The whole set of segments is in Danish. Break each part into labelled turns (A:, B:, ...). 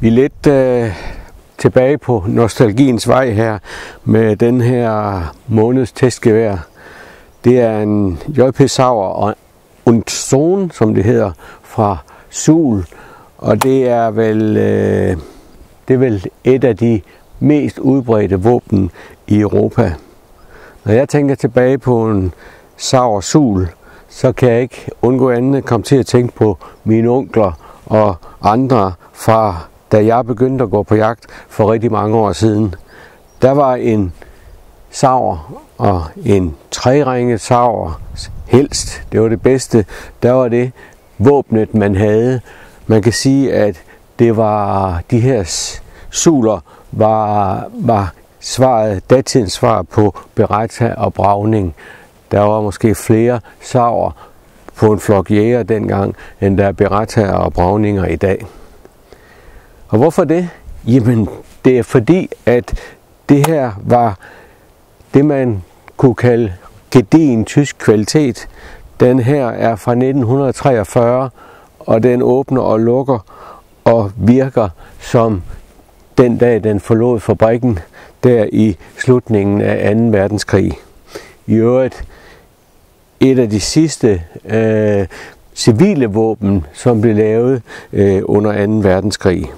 A: Vi er lidt tilbage på nostalgiens vej her med den her måneds testgevær. Det er en JP Sauer und Sohn, som det hedder, fra Suhl, og det er vel et af de mest udbredte våben i Europa. Når jeg tænker tilbage på en Sauer Suhl, så kan jeg ikke undgå andet at komme til at tænke på mine onkler og andre fra da jeg begyndte at gå på jagt for rigtig mange år siden. Der var en Sauer og en treringet Sauer helst. Det var det bedste. Der var det våbnet, man havde. Man kan sige, at det var de her Suhler var svaret, datidens svar på Beretta og Browning. Der var måske flere Sauer på en flok jæger dengang, end der er Beretta og Browninger i dag. Og hvorfor det? Jamen, det er fordi, at det her var det, man kunne kalde gedigen tysk kvalitet. Den her er fra 1943, og den åbner og lukker og virker som den dag, den forlod fabrikken, der i slutningen af 2. verdenskrig. I øvrigt et af de sidste civile våben, som blev lavet under 2. verdenskrig.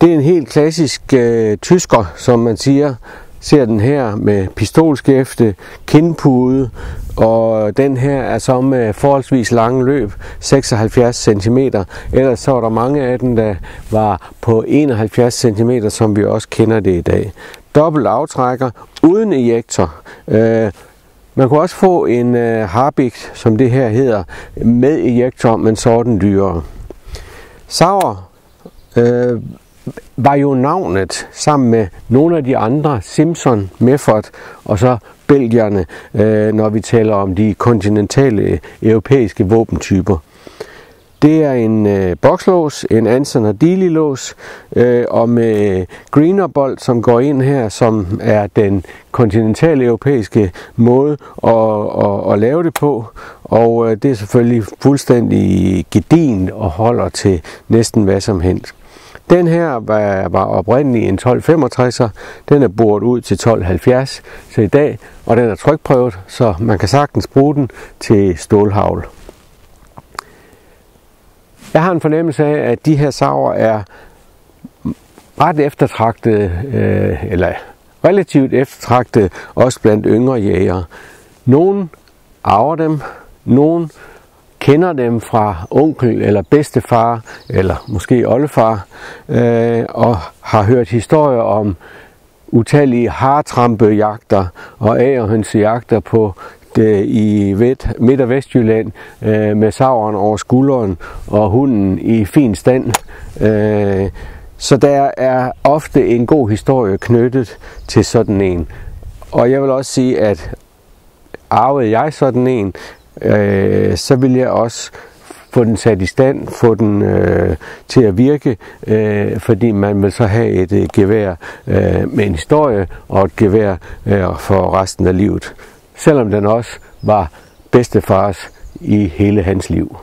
A: Det er en helt klassisk tysker, som man siger. Ser den her med pistolskæfte, kindpude, og den her er så med forholdsvis lange løb, 76 cm. Ellers så var der mange af dem, der var på 71 cm, som vi også kender det i dag. Dobbelt aftrækker, uden ejektor. Man kunne også få en Harbig, som det her hedder, med ejektor, men så er den dyrere. Sauer var jo navnet sammen med nogle af de andre, Simpson, Mefford og så belgierne, når vi taler om de kontinentale europæiske våbentyper. Det er en bokslås, en Anson og Dealey lås, og med greenerbolt, som går ind her, som er den kontinentale europæiske måde at lave det på. Og det er selvfølgelig fuldstændig gedigent og holder til næsten hvad som helst. Den her var oprindeligt en 1265'er, den er boret ud til 1270 så i dag, og den er trykprøvet, så man kan sagtens bruge den til stålhagl. Jeg har en fornemmelse af, at de her Sauer er ret eftertragtede, eller relativt eftertragtede, også blandt yngre jægere. Nogen arver dem, nogen kender dem fra onkel eller bedstefar, eller måske oldefar, og har hørt historier om utallige hartrampejagter og agerhønsejagter på i Midt- og Vestjylland med sauren over skulderen og hunden i fin stand. Så der er ofte en god historie knyttet til sådan en. Og jeg vil også sige, at arvede jeg sådan en, så vil jeg også få den sat i stand, få den til at virke, fordi man vil så have et gevær med en historie og et gevær for resten af livet. Selvom den også var bedstefars i hele hans liv.